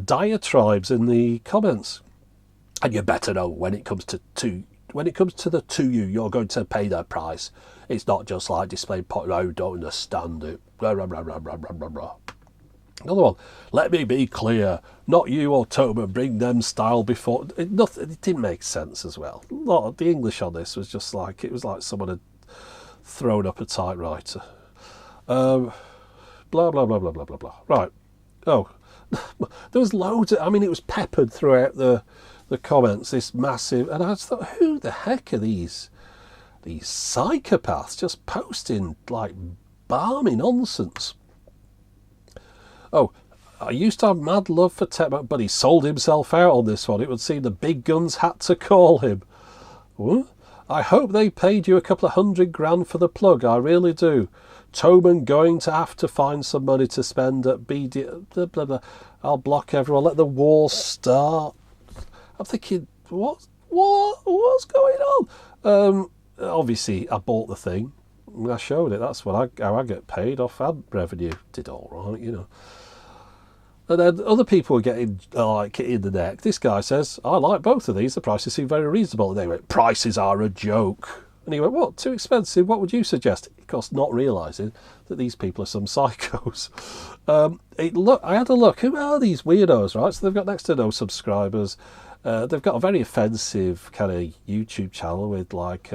diatribes in the comments. "And you better know when it comes to the 2U, you're going to pay their price. It's not just like display pot. I don't understand it." Blah, blah, blah, blah, blah, blah, blah. Another one. "Let me be clear. Not you or Tomer bring them style before." It didn't make sense as well. The English on this was just like, it was like someone had thrown up a typewriter. Blah, blah, blah, blah, blah, blah, blah, blah. Right. Oh, there was loads of, it was peppered throughout the comments, this massive, and I just thought, who the heck are these psychopaths just posting like balmy nonsense? "Oh, I used to have mad love for Tech, but he sold himself out on this one. It would seem the big guns had to call him." What? "I hope they paid you a couple of $100,000 for the plug. I really do. Toman going to have to find some money to spend at BD... blah, blah, blah. I'll block everyone. Let the war start." I'm thinking, what's going on? Obviously, I bought the thing. I showed it. That's how I get paid off ad revenue. Did all right, And then other people were getting like in the neck. This guy says, "I like both of these. The prices seem very reasonable." And they went, "Prices are a joke." And he went, "What? Too expensive? What would you suggest?" Of course, not realising that these people are some psychos. I had a look. Who are these weirdos, right? So they've got next to no subscribers. They've got a very offensive kind of YouTube channel with like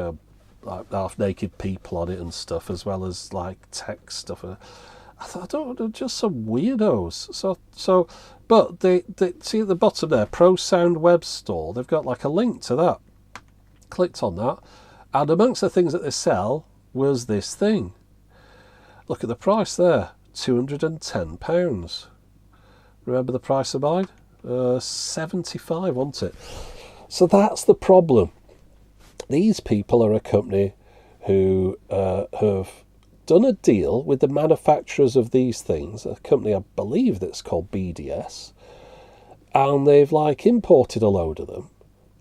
half-naked people on it and stuff, as well as like tech stuff. I thought, they're just some weirdos. But they see at the bottom there, Pro Sound Web Store. They've got like a link to that. Clicked on that, and amongst the things that they sell was this thing. Look at the price there, £210. Remember the price of mine? 75, wasn't it? So that's the problem. These people are a company who have done a deal with the manufacturers of these things, a company I believe that's called BDS, and they've like imported a load of them,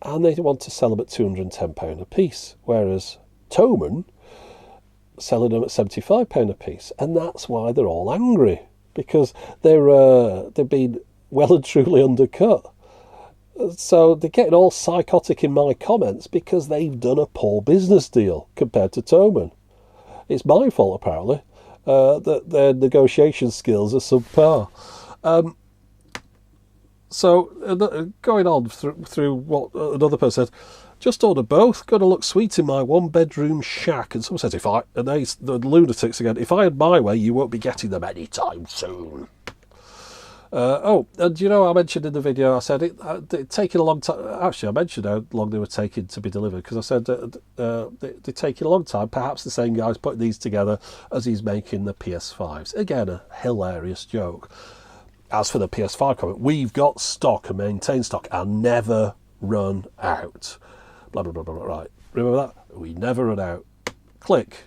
and they want to sell them at £210 a piece, whereas Thoman selling them at £75 a piece, and that's why they're all angry, because they've been well and truly undercut. So they're getting all psychotic in my comments because they've done a poor business deal compared to Thoman. It's my fault, apparently. that their negotiation skills are subpar. So going on through what another person said, just order both. Going to look sweet in my one-bedroom shack. And someone says, the lunatics again, if I had my way, you won't be getting them anytime soon. And I mentioned in the video, I said it taking a long time. Actually, I mentioned how long they were taking to be delivered, because I said they're taking a long time. Perhaps the same guy's putting these together as he's making the PS5s. Again, a hilarious joke. As for the PS5 comment, we've got stock and maintain stock and never run out. Blah, blah, blah, blah, blah. Right. Remember that? We never run out. Click.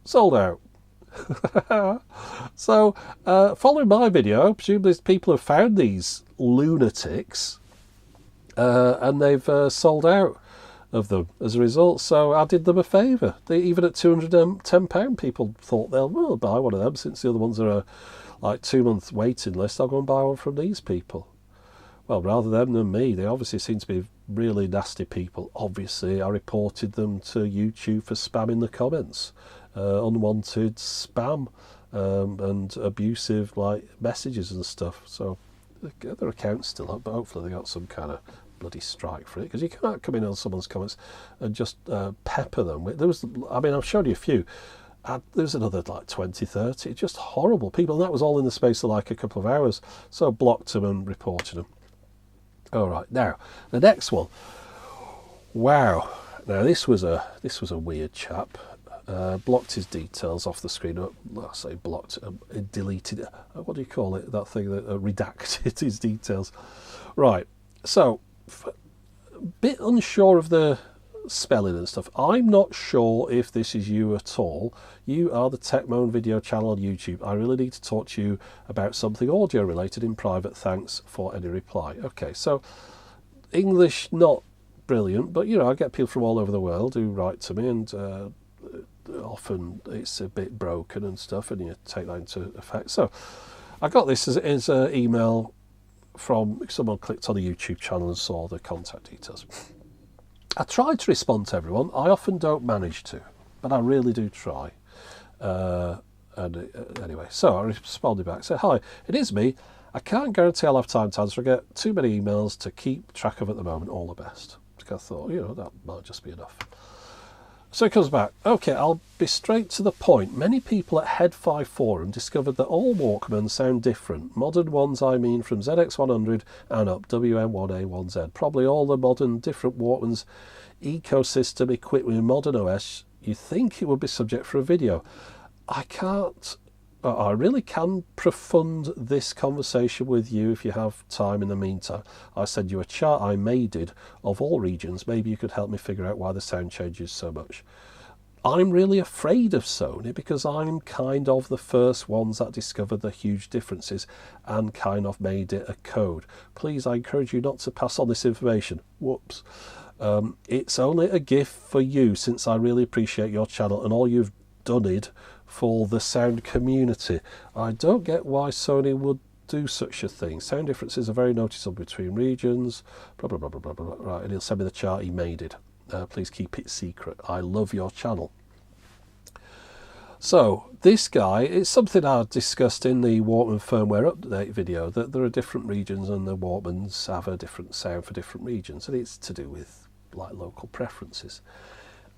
Sold out. So, following my video, presumably people have found these lunatics and they've sold out of them as a result. So I did them a favour. Even at £210, people thought they'll buy one of them, since the other ones are like 2-month waiting list. I'll go and buy one from these people. Well, rather them than me. They obviously seem to be really nasty people. Obviously, I reported them to YouTube for spamming the comments. Unwanted spam and abusive messages and stuff. So their account's still up, but hopefully they got some kind of bloody strike for it, because you can't come in on someone's comments and just pepper them. I've shown you a few. There's another 20, 30, just horrible people, and that was all in the space of a couple of hours. So I blocked them and reported them. All right, now the next one. Wow, now this was a weird chap. Blocked his details off the screen. I say blocked, deleted. What do you call it? That thing that redacted his details. Right. So, a bit unsure of the spelling and stuff. I'm not sure if this is you at all. You are the Techmoan video channel on YouTube. I really need to talk to you about something audio related in private. Thanks for any reply. Okay, so English not brilliant, but I get people from all over the world who write to me, and often it's a bit broken and stuff, and you take that into effect. So I got this as an email from someone clicked on the YouTube channel and saw the contact details. I try to respond to everyone. I often don't manage to, but I really do try. Anyway, so I responded back, said, "Hi, it is me. I can't guarantee I'll have time to answer. I get too many emails to keep track of at the moment. All the best." I thought, that might just be enough. So he comes back. "Okay, I'll be straight to the point. Many people at Head 5 Forum discovered that all Walkmans sound different. Modern ones, I mean, from ZX100 and up, WM1A1Z. Probably all the modern different Walkmans ecosystem equipped with modern OS. You think it would be subject for a video. I really can profund this conversation with you if you have time in the meantime. I send you a chart I made of all regions. Maybe you could help me figure out why the sound changes so much. I'm really afraid of Sony because I'm kind of the first ones that discovered the huge differences and kind of made it a code. Please, I encourage you not to pass on this information." Whoops. "It's only a gift for you since I really appreciate your channel and all you've done it for the sound community. I don't get why Sony would do such a thing. Sound differences are very noticeable between regions, blah, blah, blah, blah, blah, blah." Right, and he'll send me the chart he made it. "Please keep it secret. I love your channel." So, this guy, it's something I discussed in the Walkman firmware update video, that there are different regions and the Walkmans have a different sound for different regions, and it's to do with local preferences.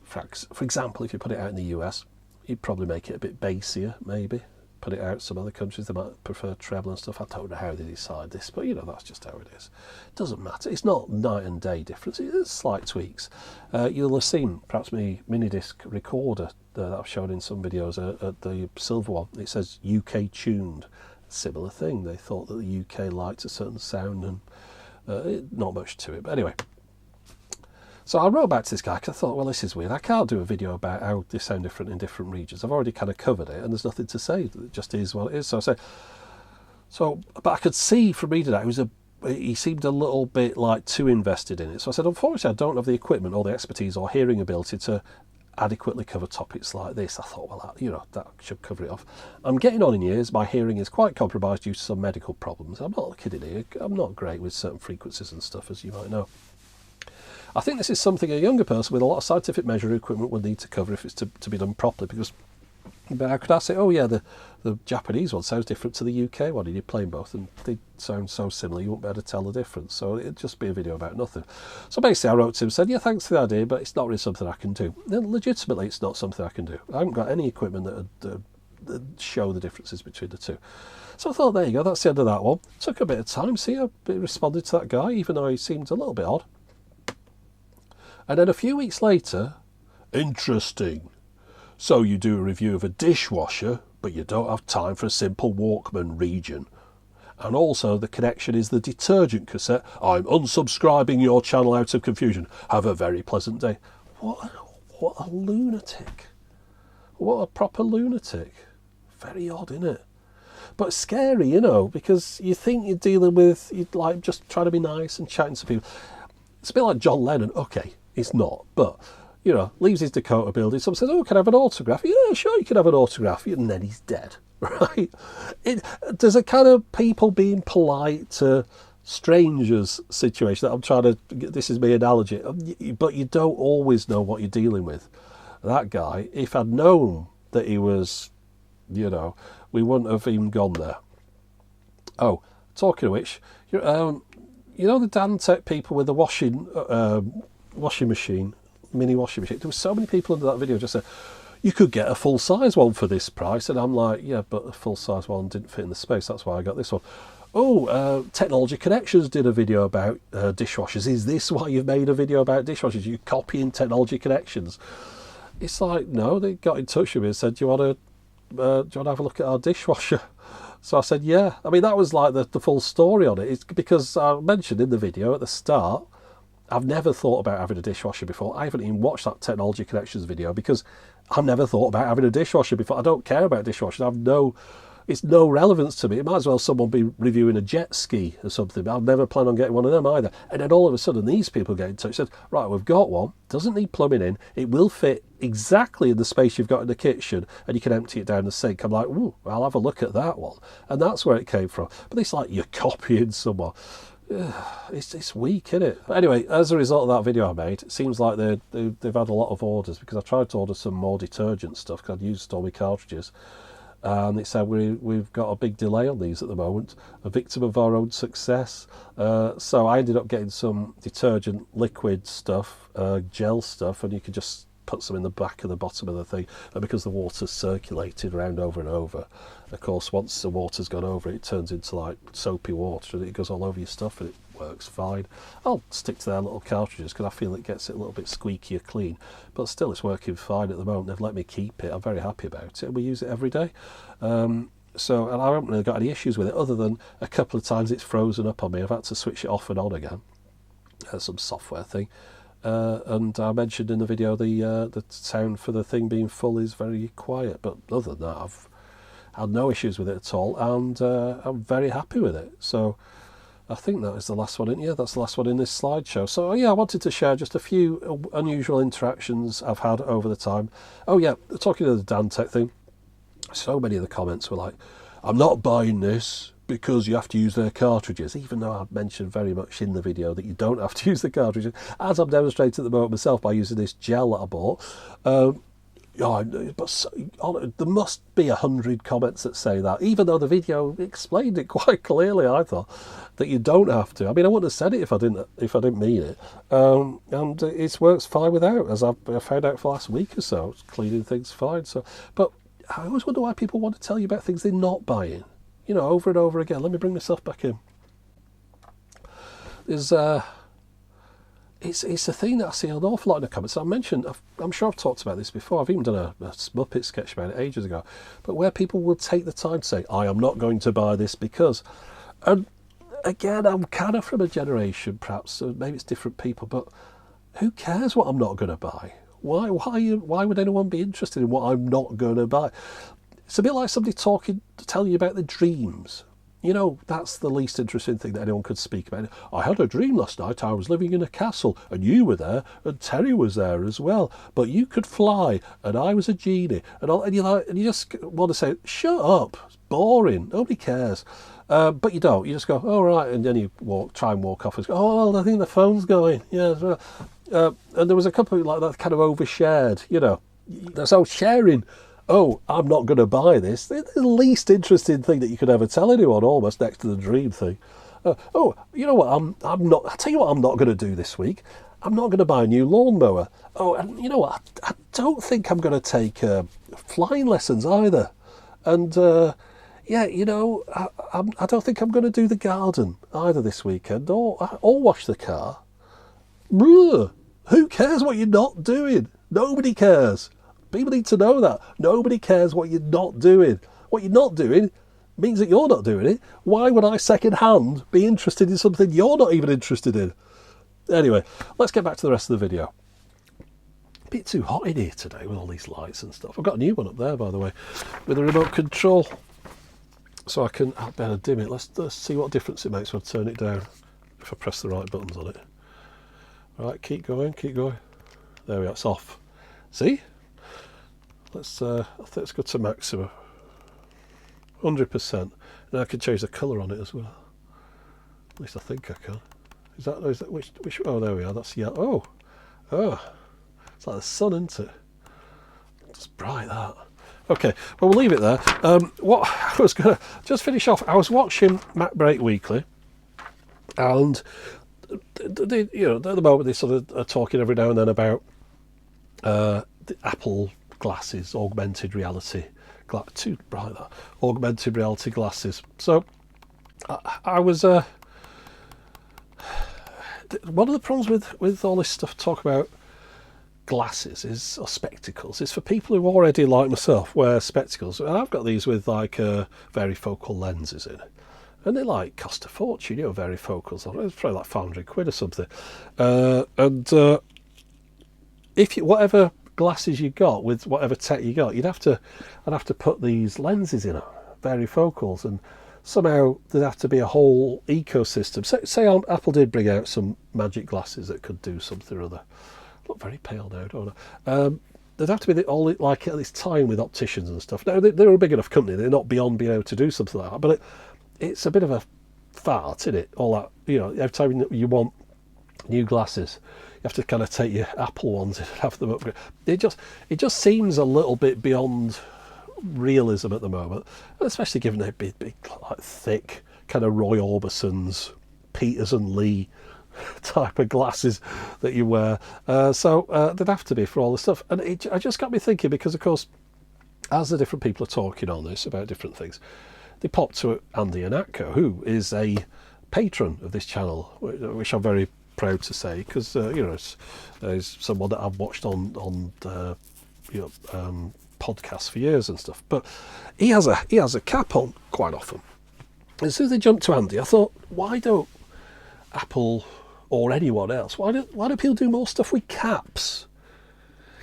For example, if you put it out in the US, you'd probably make it a bit bassier, maybe. Put it out some other countries, they might prefer treble and stuff. I don't know how they decide this, but that's just how it is. It doesn't matter. It's not night and day difference. It's slight tweaks. You'll have seen perhaps my mini disc recorder that I've shown in some videos at the silver one. It says UK tuned. Similar thing. They thought that the UK liked a certain sound, and not much to it. But anyway. So I wrote back to this guy because I thought, well, this is weird. I can't do a video about how they sound different in different regions. I've already kind of covered it, and there's nothing to say. It just is what it is. So I said, but I could see from reading that he seemed a little bit too invested in it. So I said, unfortunately, I don't have the equipment or the expertise or hearing ability to adequately cover topics like this. I thought, well, that should cover it off. I'm getting on in years. My hearing is quite compromised due to some medical problems. I'm not kidding here. I'm not great with certain frequencies and stuff, as you might know. I think this is something a younger person with a lot of scientific measuring equipment will need to cover if it's to be done properly, because But how could I say, oh yeah, the Japanese one sounds different to the UK one, and you're playing both, and they sound so similar, you won't be able to tell the difference. So it'd just be a video about nothing. So basically I wrote to him and said, yeah, thanks for the idea, but it's not really something I can do. And legitimately, it's not something I can do. I haven't got any equipment that would show the differences between the two. So I thought, there you go, that's the end of that one. Took a bit of time, see how he responded to that guy, even though he seemed a little bit odd. And then a few weeks later, interesting. So you do a review of a dishwasher, but you don't have time for a simple Walkman region. And also the connection is the detergent cassette. I'm unsubscribing your channel out of confusion. Have a very pleasant day. What a lunatic. What a proper lunatic. Very odd, isn't it? But scary, you know, because you think you're dealing with, you'd like just trying to be nice and chatting to people. It's a bit like John Lennon. Okay, it's not, but you know, leaves his Dakota building. Someone says, oh, can I have an autograph? Yeah, sure, you can have an autograph. And then he's dead, right? There's a kind of people being polite to strangers situation that I'm trying to, this is my analogy, but you don't always know what you're dealing with. That guy, if I'd known that he was, you know, we wouldn't have even gone there. Oh, talking of which, you know the Dantec people with the washing machine, mini washing machine. There were so many people under that video just said, you could get a full-size one for this price. And I'm like, yeah, but a full-size one didn't fit in the space. That's why I got this one. Oh, Technology Connections did a video about dishwashers. Is this why you've made a video about dishwashers? You copying Technology Connections? It's like, no, they got in touch with me and said, do you want to have a look at our dishwasher? So I said, yeah. I mean, that was like the full story on it. It's because I mentioned in the video at the start, I've never thought about having a dishwasher before. I haven't even watched that Technology Connections video because I've never thought about having a dishwasher before. I don't care about dishwashers. It's no relevance to me. It might as well someone be reviewing a jet ski or something. I'll never plan on getting one of them either. And then all of a sudden these people get in touch and said, right, we've got one, doesn't need plumbing in, it will fit exactly in the space you've got in the kitchen and you can empty it down the sink. I'm like, ooh, I'll have a look at that one. And that's where it came from. But it's like you're copying someone. It's weak, isn't it? But anyway, as a result of that video I made, it seems like they've had a lot of orders because I tried to order some more detergent stuff because I'd used all my cartridges. And it said we've got a big delay on these at the moment, a victim of our own success. So I ended up getting some detergent liquid stuff, gel stuff, and you could just put some in the back of the bottom of the thing. And because the water's circulated around over and over, of course, once the water's gone over it turns into like soapy water and it goes all over your stuff and it works fine. I'll stick to their little cartridges because I feel it gets it a little bit squeakier clean, but still it's working fine at the moment. They've let me keep it. I'm very happy about it and we use it every day. And I haven't really got any issues with it other than a couple of times it's frozen up on me. I've had to switch it off and on again. Some software thing. And I mentioned in the video the sound for the thing being full is very quiet, but other than that I've had no issues with it at all, and I'm very happy with it. So I think that is the last one that's the last one in this slideshow. So yeah, I wanted to share just a few unusual interactions I've had over the time. Oh yeah, talking of the Dantec thing, so many of the comments were like, I'm not buying this because you have to use their cartridges, even though I've mentioned very much in the video that you don't have to use the cartridges, as I'm demonstrating at the moment myself by using this gel that I bought. But there must be 100 comments that say that, even though the video explained it quite clearly. I thought that you don't have to. I mean, I wouldn't have said it if I didn't mean it. And it works fine without, as I found out for the last week or so. It's cleaning things fine. So, but I always wonder why people want to tell you about things they're not buying. You know, over and over again. Let me bring myself back in. There's it's a thing that I see an awful lot in the comments. I mentioned, I'm sure I've talked about this before. I've even done a Muppet sketch about it ages ago. But where people will take the time to say, I am not going to buy this because... And again, I'm kind of from a generation, perhaps, so maybe it's different people, but who cares what I'm not going to buy? Why would anyone be interested in what I'm not going to buy? It's a bit like somebody telling you about their dreams. You know, that's the least interesting thing that anyone could speak about. I had a dream last night. I was living in a castle and you were there and Terry was there as well. But you could fly and I was a genie. And you just want to say, shut up. It's boring. Nobody cares. But you don't. You just go, oh, right. And then you try and walk off and go, oh, well, I think the phone's going. Yeah. And there was a couple like that kind of overshared, you know. So sharing oh, I'm not going to buy this. The least interesting thing that you could ever tell anyone, almost next to the dream thing. Oh, you know what? I'm not. I tell you what, I'm not going to do this week. I'm not going to buy a new lawnmower. Oh, and you know what? I don't think I'm going to take flying lessons either. And yeah, you know, I don't think I'm going to do the garden either this weekend, or wash the car. Bruh, who cares what you're not doing? Nobody cares. People need to know that. Nobody cares what you're not doing. What you're not doing means that you're not doing it. Why would I second hand be interested in something you're not even interested in? Anyway, let's get back to the rest of the video. A bit too hot in here today with all these lights and stuff. I've got a new one up there, by the way, with a remote control. So I'll better dim it. Let's see what difference it makes when I turn it down, if I press the right buttons on it. Right, keep going, keep going. There we are, it's off. See? Let's let's go to maximum. 100%. Now I can change the colour on it as well. At least I think I can. Is that which? Oh, there we are. That's yellow. Oh, it's like the sun, isn't it? It's bright, that. Okay, well, we'll leave it there. What I was gonna just finish off. I was watching Mac Break Weekly, and they, you know, at the moment they sort of are talking every now and then about the Apple glasses, augmented reality, too bright that, augmented reality glasses. So I was one of the problems with all this stuff talk about glasses or spectacles is for people who already, like myself, wear spectacles. And I've got these with like varifocal lenses in, and they like cost a fortune, you know, varifocals. It's probably like £500 or something. If you, whatever glasses you got with whatever tech you got, I'd have to put these lenses in, varifocals, and somehow there'd have to be a whole ecosystem. Say Apple did bring out some magic glasses that could do something or other. I look very pale now, don't I? There'd have to be all like at this time with opticians and stuff. Now they're a big enough company; they're not beyond being able to do something like that. But it's a bit of a fart, isn't it? All that, you know, every time you want new glasses, you have to kind of take your Apple ones and have them upgrade. It just seems a little bit beyond realism at the moment, and especially given they're big, like thick, kind of Roy Orbison's, Peters and Lee type of glasses that you wear. So they'd have to be for all this stuff. And it just got me thinking, because of course, as the different people are talking on this about different things, they popped to Andy Anatko, who is a patron of this channel, which I'm very proud to say, because you know, he's someone that I've watched on podcasts for years and stuff. But he has a cap on quite often. And as soon as they jumped to Andy, I thought, why don't Apple or anyone else, why do people do more stuff with caps?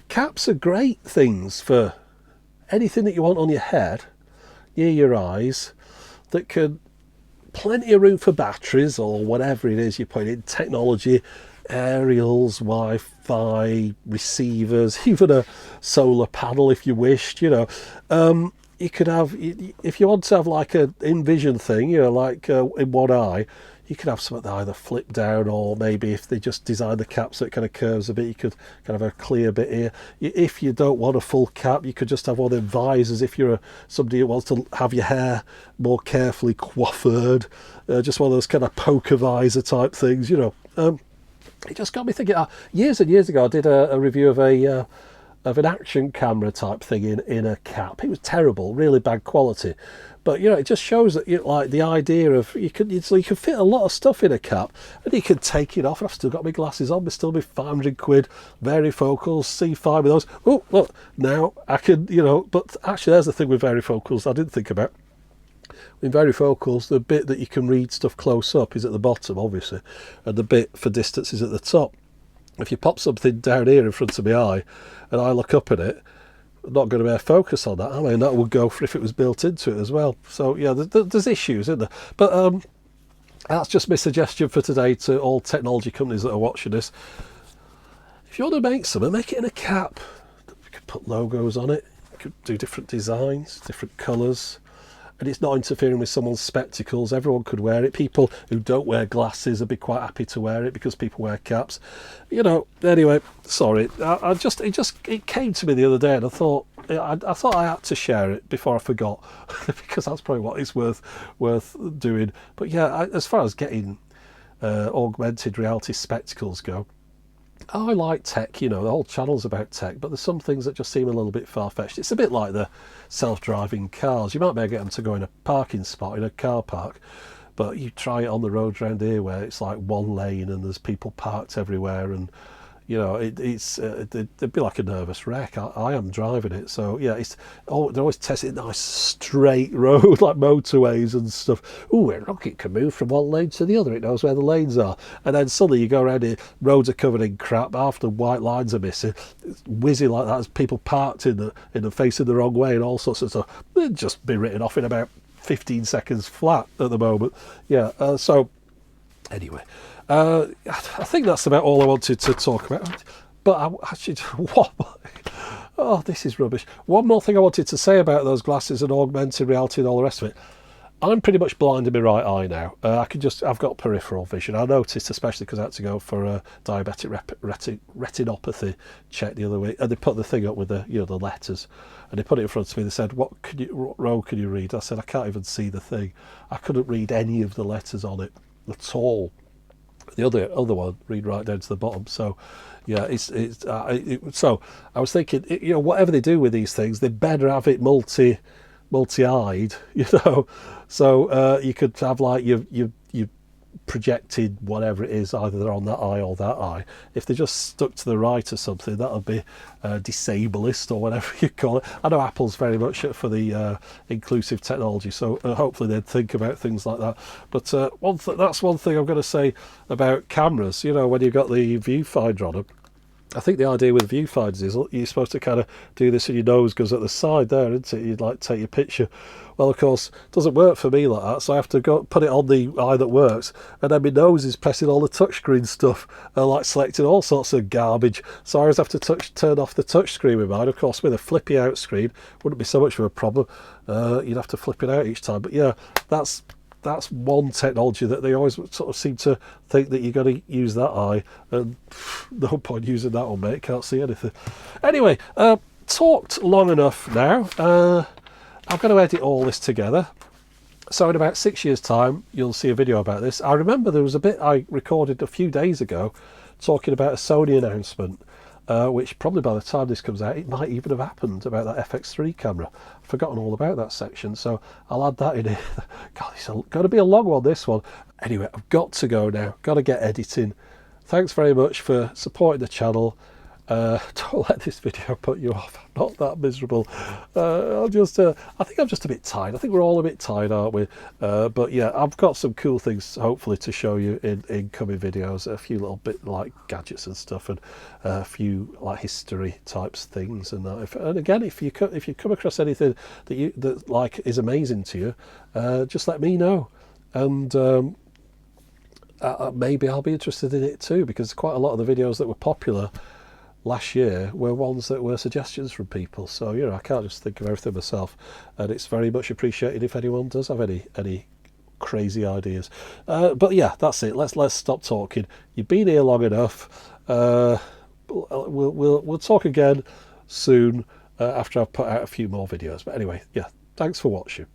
Caps are great things for anything that you want on your head, near your eyes, that could plenty of room for batteries or whatever it is you put in, technology, aerials, Wi-Fi, receivers, even a solar panel if you wished, you know. You could have, if you want to have like a InVision thing, you know, like in one eye, you could have something that either flip down, or maybe if they just design the cap so it kind of curves a bit, you could kind of have a clear bit here. If you don't want a full cap, you could just have one of them visors if you're somebody who wants to have your hair more carefully coiffured, just one of those kind of poker visor type things, you know. It just got me thinking, years and years ago I did a review of an action camera type thing in a cap. It was terrible, really bad quality. But you know, it just shows that like the idea of you can fit a lot of stuff in a cap, and you can take it off. I've still got my glasses on, but still be £500, varifocals, C5 with those. Oh, look, now I can, you know. But actually, there's the thing with varifocals I didn't think about. In varifocals, the bit that you can read stuff close up is at the bottom, obviously, and the bit for distance is at the top. If you pop something down here in front of my eye, and I look up at it, I'm not going to be able to focus on that. I mean, that would go for if it was built into it as well. So yeah, there's issues, isn't there? But that's just my suggestion for today to all technology companies that are watching this. If you want to make something, make it in a cap. You could put logos on it. You could do different designs, different colours. And it's not interfering with someone's spectacles. Everyone could wear it. People who don't wear glasses would be quite happy to wear it because people wear caps. You know, anyway, sorry. It came to me the other day and I thought, I thought I had to share it before I forgot, because that's probably what it's worth doing. But yeah, as far as getting augmented reality spectacles go, I like tech, you know, the whole channel's about tech, but there's some things that just seem a little bit far-fetched. It's a bit like the self-driving cars. You might be able to get them to go in a parking spot in a car park, but you try it on the roads around here where it's like one lane and there's people parked everywhere, and you know, it'd be like a nervous wreck. I am driving it, so yeah, they're always testing nice straight road like motorways and stuff. Ooh, look, it can move from one lane to the other. It knows where the lanes are, and then suddenly you go around here, roads are covered in crap. Half the white lines are missing. It's whizzing like that. There's people parked in the facing the wrong way and all sorts of stuff. It'd just be written off in about 15 seconds flat at the moment. Yeah. So anyway. I think that's about all I wanted to talk about. But oh, this is rubbish. One more thing I wanted to say about those glasses and augmented reality and all the rest of it. I'm pretty much blind in my right eye now. I've got peripheral vision. I noticed, especially because I had to go for a diabetic retinopathy check the other week, and they put the thing up with the letters, and they put it in front of me. They said, "What row can you read?" I said, "I can't even see the thing. I couldn't read any of the letters on it at all." The other one, read right down to the bottom. So, yeah, so I was thinking, you know, whatever they do with these things, they better have it multi-eyed, you know. So you could have like you projected whatever it is, either they're on that eye or that eye. If they just stuck to the right or something, that'll be disableist or whatever you call it. I know Apple's very much for the inclusive technology, so hopefully they'd think about things like that. But that's one thing I'm going to say about cameras. You know, when you've got the viewfinder on them, I think the idea with viewfinders is you're supposed to kind of do this and your nose goes at the side there, isn't it? You'd like take your picture. Well, of course, it doesn't work for me like that, so I have to go put it on the eye that works, and then my nose is pressing all the touchscreen stuff, like selecting all sorts of garbage. So I always have to turn off the touchscreen with mine. Of course, with a flippy out screen, wouldn't be so much of a problem. You'd have to flip it out each time. But yeah, that's one technology that they always sort of seem to think that you've got to use that eye, and no point using that one, mate. Can't see anything. Anyway, talked long enough now. I'm going to edit all this together. So in about 6 years' time, you'll see a video about this. I remember there was a bit I recorded a few days ago talking about a Sony announcement, which probably by the time this comes out, it might even have happened, about that FX3 camera. I've forgotten all about that section, so I'll add that in here. God, it's going to be a long one, this one. Anyway, I've got to go now. Got to get editing. Thanks very much for supporting the channel. Don't let this video put you off. I'm not that miserable. I think I'm just a bit tired. I think we're all a bit tired, aren't we? But yeah, I've got some cool things hopefully to show you in coming videos. A few little bit like gadgets and stuff, and a few like history types things and that. And again, if you come across anything that like is amazing to you, just let me know, and maybe I'll be interested in it too, because quite a lot of the videos that were popular last year were ones that were suggestions from people. So, you know, I can't just think of everything myself, and it's very much appreciated if anyone does have any crazy ideas. But yeah, that's it. Let's stop talking. You've been here long enough. We'll talk again soon after I've put out a few more videos. But anyway, yeah, thanks for watching.